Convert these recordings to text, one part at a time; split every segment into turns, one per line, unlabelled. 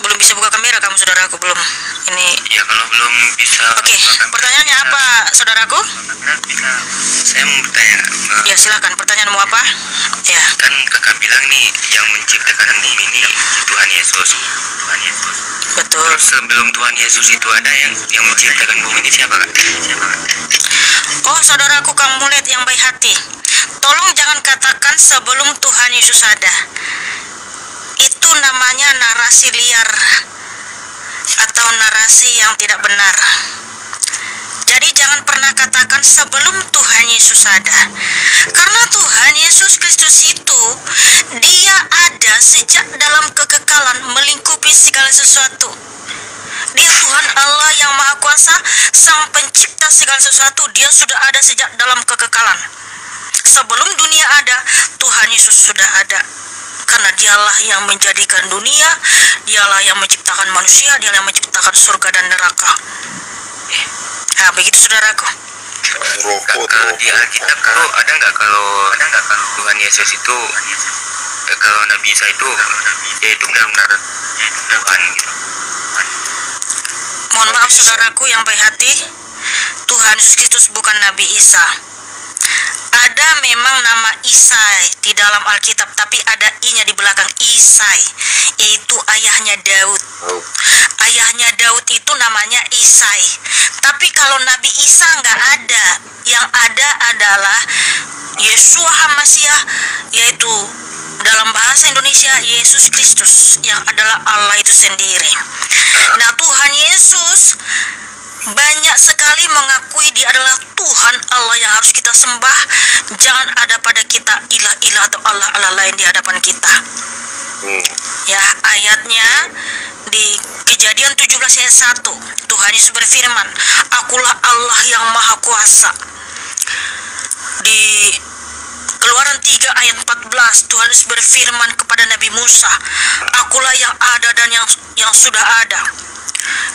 Belum bisa buka kamera kamu, saudaraku, belum. Ini.
Ya, kalau belum bisa.
Oke, pertanyaannya apa, saudaraku?
Saya mau bertanya.
Ya, silakan. Pertanyaanmu apa? Ya.
Kan kakak bilang nih yang menciptakan bumi ini Tuhan Yesus.
Betul.
Terus sebelum Tuhan Yesus itu ada yang menciptakan bumi ini siapa, Kak?
Oh, saudaraku, kamu lihat yang baik hati. Tolong jangan katakan sebelum Tuhan Yesus ada. Itu namanya narasi liar atau narasi yang tidak benar. Jadi jangan pernah katakan sebelum Tuhan Yesus ada. Karena Tuhan Yesus Kristus itu, dia ada sejak dalam kekekalan melingkupi segala sesuatu. Dia Tuhan Allah yang Maha Kuasa, Sang Pencipta segala sesuatu. Dia sudah ada sejak dalam kekekalan. Sebelum dunia ada, Tuhan Yesus sudah ada. Karena dialah yang menjadikan dunia, dialah yang menciptakan manusia, dialah yang menciptakan surga dan neraka. Nah, begitu, saudaraku.
Di Alkitab ada nggak kalau Tuhan Yesus itu, kalau Nabi Isa itu, dia itu benar-benar Tuhan gitu.
Mohon maaf, saudaraku yang baik hati, Tuhan Yesus Kristus bukan Nabi Isa. Ada memang nama Isai di dalam Alkitab, tapi ada I-nya di belakang, Isai, yaitu ayahnya Daud. Ayahnya Daud itu namanya Isai. Tapi kalau Nabi Isa nggak ada. Yang ada adalah Yeshua HaMasyiah, yaitu dalam bahasa Indonesia Yesus Kristus, yang adalah Allah itu sendiri. Nah, Tuhan Yesus banyak sekali mengakui dia adalah Tuhan Allah yang harus kita sembah. Jangan ada pada kita ilah-ilah atau Allah-Allah lain di hadapan kita. Ya, ayatnya di Kejadian 17 ayat 1, Tuhan Yesus berfirman, Akulah Allah yang Maha Kuasa. Di Keluaran 3 ayat 14, Tuhan Yesus berfirman kepada Nabi Musa, Akulah yang ada dan yang sudah ada.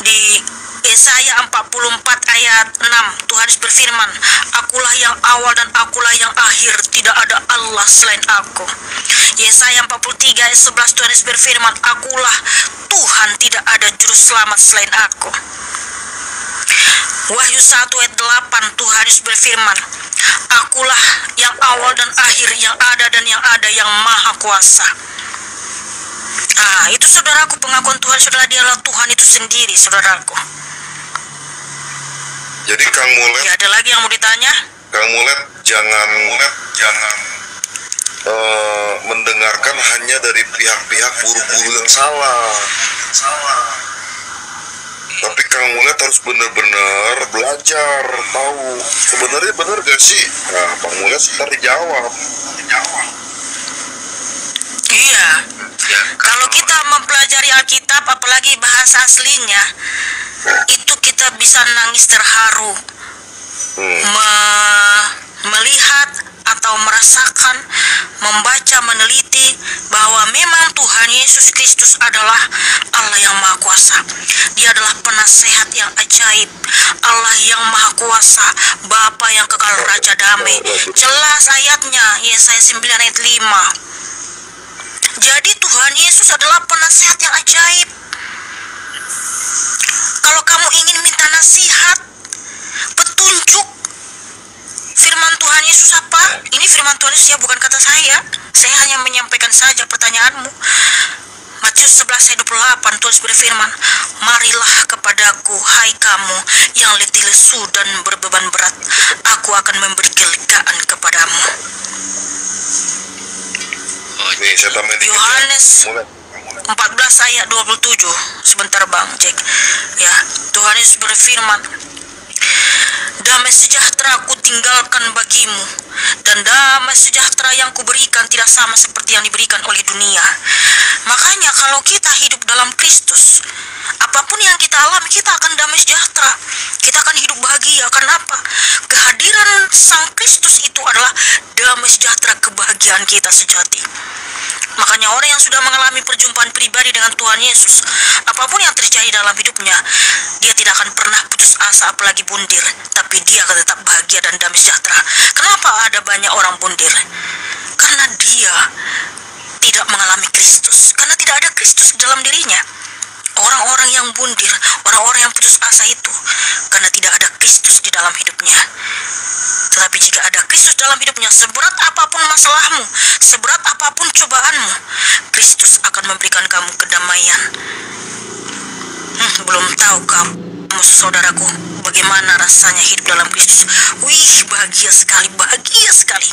Di Yesaya 44 ayat 6, Tuhan Yesus berfirman, Akulah yang awal dan akulah yang akhir, tidak ada Allah selain aku. Yesaya 43 ayat 11, Tuhan Yesus berfirman, Akulah Tuhan, tidak ada juru selamat selain aku. Wahyu 1 ayat 8, Tuhan Yesus berfirman, Akulah yang awal dan akhir, yang ada dan yang ada, yang Maha Kuasa. Itu, saudaraku, pengakuan Tuhan saudara, dialah Tuhan itu sendiri, saudaraku.
Jadi Kang Mulet,
Ya, ada lagi yang mau ditanya?
Kang Mulet jangan mendengarkan hanya dari pihak-pihak guru-guru yang salah. Tapi Kang Mulet harus benar-benar belajar, tahu sebenarnya benar gak sih? Nah, Kang Mulet ntar dijawab.
Iya. Kalau kita mempelajari Alkitab, apalagi bahasa aslinya, itu kita bisa nangis terharu, melihat atau merasakan, membaca, meneliti bahwa memang Tuhan Yesus Kristus adalah Allah yang Maha Kuasa. Dia adalah penasehat yang ajaib, Allah yang Maha Kuasa, Bapa yang kekal, Raja damai. Jelas ayatnya, Yesaya 9 ayat 5. Jadi Tuhan Yesus adalah penasehat yang ajaib. Kalau kamu ingin minta nasihat, petunjuk, firman Tuhan Yesus apa? Ini firman Tuhan Yesus ya, bukan kata saya. Saya hanya menyampaikan saja pertanyaanmu. Matius 11 ayat 28, Tuhan berfirman, Marilah kepadaku, hai kamu yang letih lesu dan berbeban berat, aku akan memberi kelegaan kepadamu.
Nih, saya tambahin dikit.
Yohanes 14 ayat 27. Sebentar Bang, cek. Ya, Tuhan Yesus berfirman, Damai sejahtera aku tinggalkan bagimu, dan damai sejahtera yang kuberikan tidak sama seperti yang diberikan oleh dunia. Makanya kalau kita hidup dalam Kristus, apapun yang kita alami, kita akan damai sejahtera. Kita akan hidup bahagia. Kenapa? Kehadiran Sang Kristus itu adalah damai sejahtera, kebahagiaan kita sejati. Makanya orang yang sudah mengalami perjumpaan pribadi dengan Tuhan Yesus, apapun yang terjadi dalam hidupnya, dia tidak akan pernah putus asa apalagi bundir, tapi dia akan tetap bahagia dan damai sejahtera. Kenapa ada banyak orang bundir? Karena dia tidak mengalami Kristus Kristus, karena tidak ada Kristus di dalam dirinya. Orang-orang yang bundir, orang-orang yang putus asa itu karena tidak ada Kristus di dalam hidupnya. Tetapi jika ada Kristus dalam hidupnya, seberat apapun masalahmu, seberat apapun cobaanmu, Kristus akan memberikan kamu kedamaian. Belum tahu kamu, saudaraku, bagaimana rasanya hidup dalam Kristus. Wih, bahagia sekali, bahagia sekali.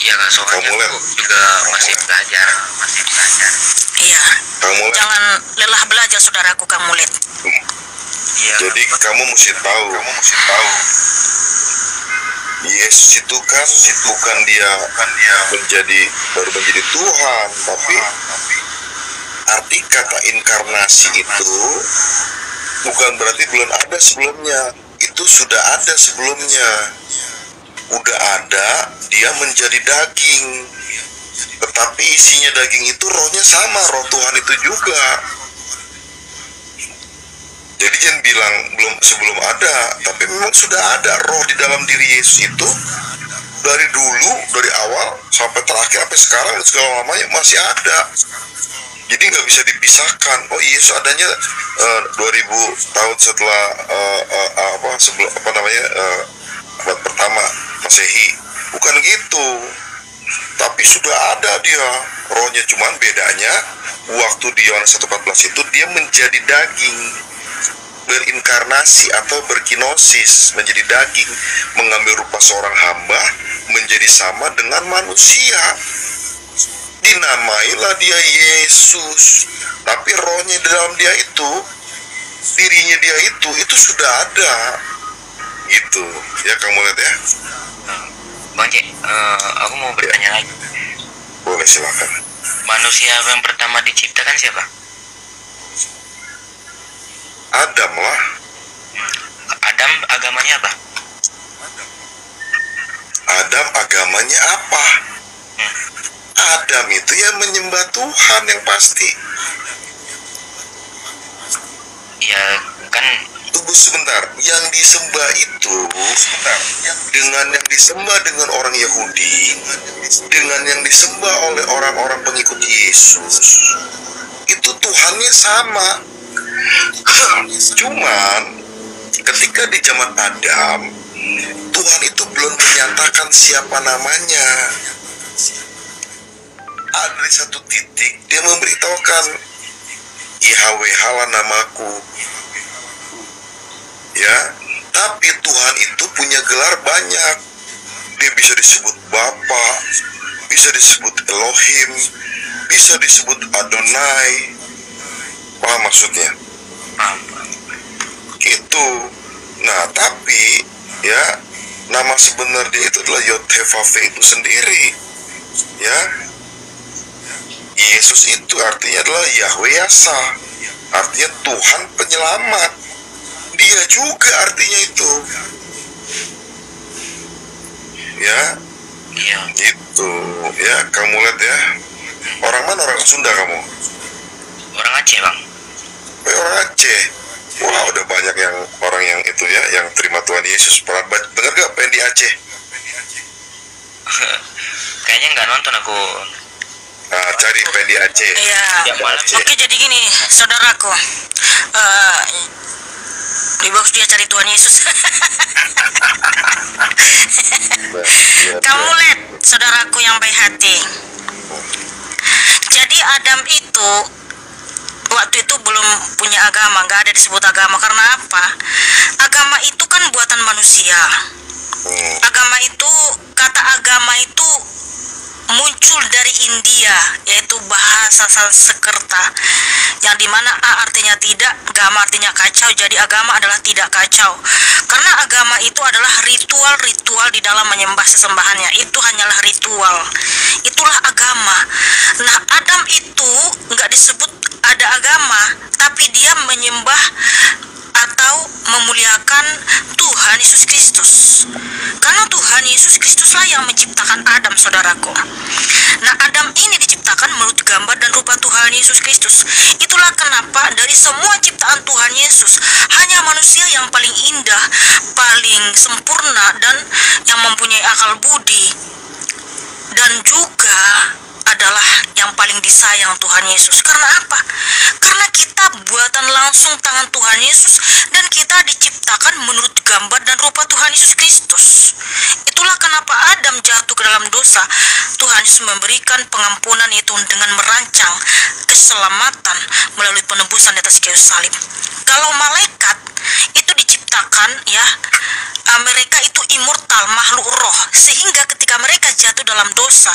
Iya Kak, soalnya aku juga masih belajar.
Iya. Jangan lelah belajar, saudaraku, Kang Mulet.
Iya.
Jadi kamu mesti tahu. Yesus itu kan bukan dia baru menjadi Tuhan, tapi arti kata inkarnasi itu bukan berarti belum ada sebelumnya. Itu sudah ada sebelumnya. Udah ada, dia menjadi daging. Tetapi isinya daging itu rohnya sama, roh Tuhan itu juga. Jadi jangan bilang belum sebelum ada, tapi memang sudah ada roh di dalam diri Yesus itu dari dulu, dari awal sampai terakhir sampai sekarang dan segala lamanya masih ada. Jadi nggak bisa dipisahkan. Oh, Yesus adanya 2000 tahun setelah abad pertama Masehi. Bukan gitu. Tapi sudah ada dia rohnya, cuman bedanya waktu di Yohanes 1:14 itu dia menjadi daging, berinkarnasi atau berkinosis, menjadi daging, mengambil rupa seorang hamba, menjadi sama dengan manusia. Dinamailah dia Yesus, tapi rohnya di dalam dia itu, dirinya dia itu sudah ada, gitu. Ya, kamu lihat ya.
Bang Cek, aku mau bertanya lagi.
Boleh, silakan.
Manusia yang pertama diciptakan siapa?
Adam lah.
Adam agamanya apa?
Adam agamanya apa? Adam itu ya menyembah Tuhan yang pasti.
Ya kan.
Tunggu sebentar, yang disembah itu dengan yang disembah dengan orang Yahudi, dengan yang disembah oleh orang-orang pengikut Yesus, itu Tuhannya sama. Cuman ketika di zaman Adam, Tuhan itu belum menyatakan siapa namanya. Ada di satu titik dia memberitahukan, YHWH lah namaku. Ya, tapi Tuhan itu punya gelar banyak. Dia bisa disebut Bapa, bisa disebut Elohim, bisa disebut Adonai. Paham maksudnya? Itu. Nah, tapi ya, nama sebenarnya itu adalah Yod-Heh-Vav-Heh itu sendiri. Ya, Yesus itu artinya adalah Yahweh Yasa, artinya Tuhan penyelamat. Dia juga artinya itu. Ya, gitu. Ya, kamu lihat ya. Orang mana? Orang Sunda kamu?
Orang Aceh, Bang.
Orang Aceh. Wah, udah banyak yang orang yang itu ya, yang terima Tuhan Yesus. Pernah dengar gak Pendi Aceh?
Kayaknya nggak nonton aku.
Nah, cari Pendi Aceh.
Iya. Oke, jadi gini, saudaraku. Lebih bagus dia cari Tuhan Yesus. Kamu lihat, saudaraku yang baik hati. Jadi Adam itu waktu itu belum punya agama, nggak ada disebut agama. Karena apa? Agama itu kan buatan manusia. Agama itu, kata agama itu muncul dari India, yaitu bahasa Sanskerta, yang dimana A artinya tidak, gama artinya kacau. Jadi agama adalah tidak kacau, karena agama itu adalah ritual-ritual di dalam menyembah sesembahannya. Itu hanyalah ritual, itulah agama. Nah, Adam itu nggak disebut ada agama, tapi dia menyembah atau memuliakan Tuhan Yesus Kristus. Karena Tuhan Yesus Kristuslah yang menciptakan Adam, saudaraku. Nah, Adam ini diciptakan menurut gambar dan rupa Tuhan Yesus Kristus. Itulah kenapa dari semua ciptaan Tuhan Yesus, hanya manusia yang paling indah, paling sempurna, dan yang mempunyai akal budi, dan juga adalah yang paling disayang Tuhan Yesus. Karena apa? Karena kita buatan langsung tangan Tuhan Yesus, dan kita diciptakan menurut gambar dan rupa Tuhan Yesus Kristus. Itulah kenapa Adam jatuh ke dalam dosa. Tuhan Yesus memberikan pengampunan itu dengan merancang keselamatan melalui penebusan di atas kayu salib. Kalau malaikat itu diciptakan, ya, mereka itu immortal, makhluk roh, sehingga ketika mereka jatuh dalam dosa,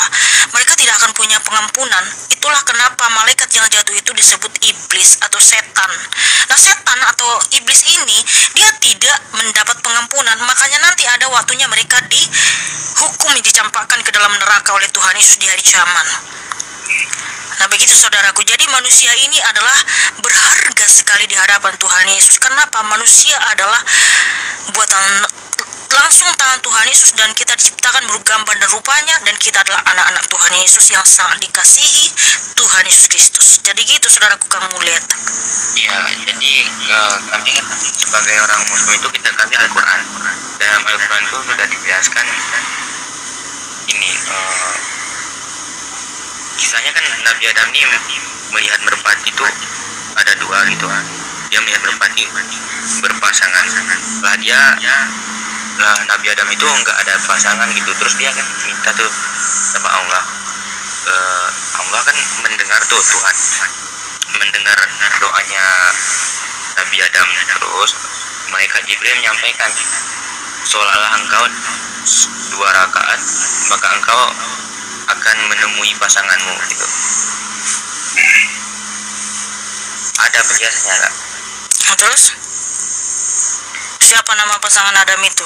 mereka tidak akan punya pengampunan. Itulah kenapa malaikat yang jatuh itu disebut iblis atau setan. Nah, setan atau iblis ini dia tidak mendapat pengampunan, makanya nanti ada waktunya mereka dihukum, dicampakkan ke dalam neraka oleh Tuhan Yesus di hari kiamat. Nah, begitu saudaraku. Jadi manusia ini adalah berharga sekali di hadapan Tuhan Yesus. Kenapa? Manusia adalah buatan langsung tangan Tuhan Yesus, dan kita diciptakan menurut gambar dan rupanya, dan kita adalah anak-anak Tuhan Yesus yang sangat dikasihi Tuhan Yesus Kristus. Jadi gitu saudaraku, kamu lihat.
Ya, jadi kami kan sebagai orang Muslim itu kami Al-Quran. Dalam Al-Quran itu sudah dijelaskan ini, kisahnya kan Nabi Adam ini melihat merpati itu ada dua gitu. Dia melihat merpati berpasangan. Nabi Adam itu nggak ada pasangan gitu. Terus dia kan minta tuh sama Allah. Allah kan mendengar tuh, Tuhan mendengar doanya Nabi Adam. Terus malaikat Jibril menyampaikan, seolah-olah engkau 2 rakaat, maka engkau akan menemui pasanganmu gitu. Ada penjelasannya nggak?
Terus siapa nama pasangan Adam itu?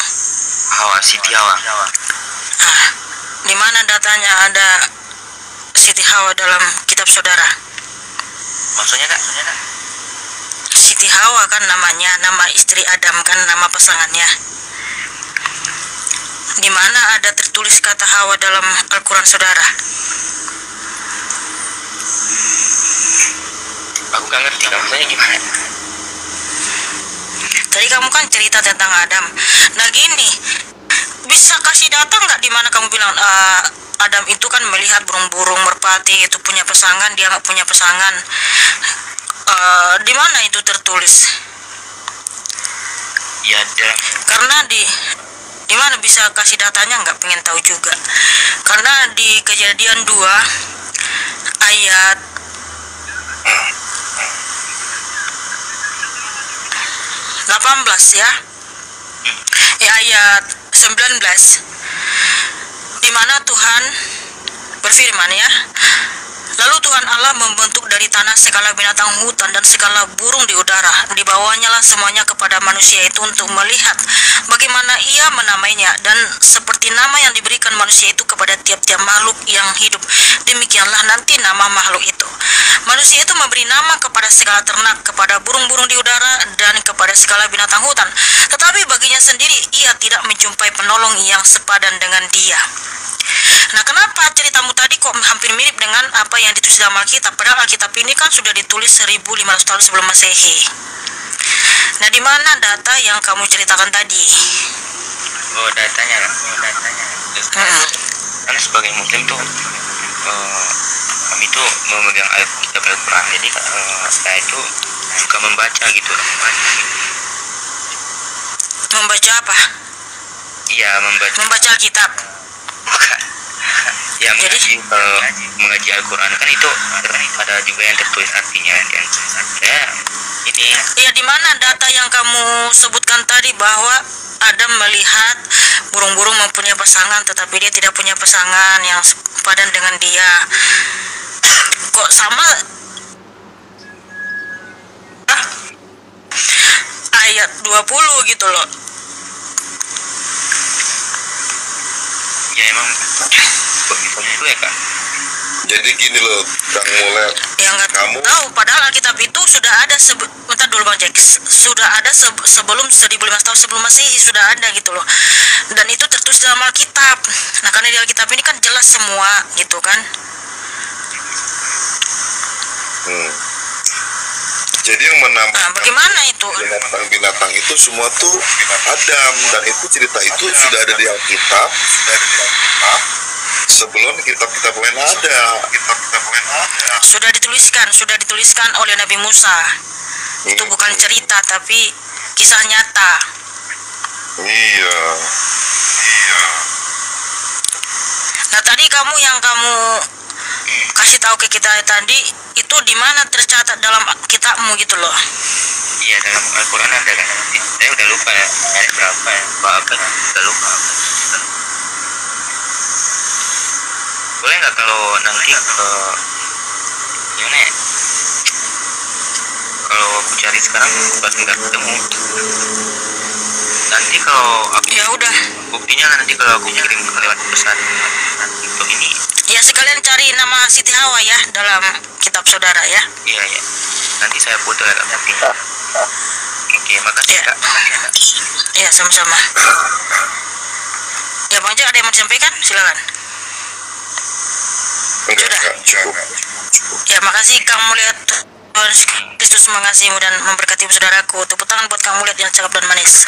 Hawa, Siti Hawa.
Di mana datanya ada Siti Hawa dalam kitab saudara?
Maksudnya kak?
Siti Hawa kan namanya, nama istri Adam kan, nama pasangannya. Di mana ada tertulis kata Hawa dalam Al-Quran saudara?
Aku gak ngerti, maksudnya gimana?
Tadi kamu kan cerita tentang Adam. Nah gini, bisa kasih data nggak di mana kamu bilang Adam itu kan melihat burung-burung merpati itu punya pasangan, dia nggak punya pasangan. Di mana itu tertulis?
Ya,
karena di mana bisa kasih datanya nggak, pengen tahu juga. Karena di Kejadian 2 ayat 18 ya. Ayat 19, di mana Tuhan berfirman ya, lalu Tuhan Allah membentuk dari tanah segala binatang hutan dan segala burung di udara, dibawanya lah semuanya kepada manusia itu untuk melihat bagaimana ia menamainya, dan seperti nama yang diberikan manusia itu kepada tiap-tiap makhluk yang hidup, demikianlah nanti nama makhluk itu. Manusia itu memberi nama kepada segala ternak, kepada burung-burung di udara, dan kepada segala binatang hutan. Tetapi baginya sendiri ia tidak menjumpai penolong yang sepadan dengan dia. Nah, kenapa ceritamu tadi kok hampir mirip dengan apa yang ditulis dalam Alkitab? Padahal Alkitab ini kan sudah ditulis 1500 tahun sebelum Masehi. Nah, di mana data yang kamu ceritakan tadi?
Oh, datanya. Kan sebagai Muslim tuh kami tuh memegang Alkitab Al-Quran. Jadi saya itu suka membaca gitu.
Membaca apa?
Iya,
membaca Alkitab.
Ya, mengaji Al-Quran kan itu ada juga yang tertulis artinya kan. Ya, ini.
Ya, di mana data yang kamu sebutkan tadi bahwa Adam melihat burung-burung mempunyai pasangan, tetapi dia tidak punya pasangan yang sepadan dengan dia. Kok sama ayat 20 gitu loh.
Ya emang begitu ya kak.
Jadi gini loh, Kang Mulet.
Ya nggak tahu, padahal Alkitab itu sudah ada bentar dulu Bang Jack, sudah ada sebelum 1500 tahun sebelum Masehi sudah ada gitu loh. Dan itu tertulis dalam Alkitab. Nah, karena di Alkitab ini kan jelas semua gitu kan.
Jadi yang menambahkan
bagaimana itu?
Binatang-binatang itu semua tuh Adam, dan itu cerita itu sudah ada di Alkitab sebelum kitab-kitab lain ada.
Sudah dituliskan oleh Nabi Musa. Itu bukan cerita tapi kisah nyata.
Iya.
Nah, tadi yang kamu kasih tahu ke kita tadi itu di mana tercatat dalam kitabmu gitu loh.
Iya, dalam Al-Quran ada kan. Saya udah lupa ya, ayat berapa ya, apa udah lupa. Boleh nggak kalau nanti gimana ya? Kalau aku cari sekarang pas nggak ketemu, nanti kalau aku
Ya udah.
buktinya nanti kalau aku kirim lewat pesan untuk ini.
Ya sekalian cari nama Siti Hawa ya dalam kitab saudara ya.
Iya, nanti saya foto ya Kak nanti. Oke, makasih
Iya.
Kak.
Ya, sama-sama. Ya, Bang Jo, ada yang mau disampaikan? Silakan.
Enggak, cukup.
Ya, makasih kamu lihat Tuhan Kristus mengasihimu dan memberkati saudaraku. Tepuk tangan buat kamu lihat yang cakep dan manis.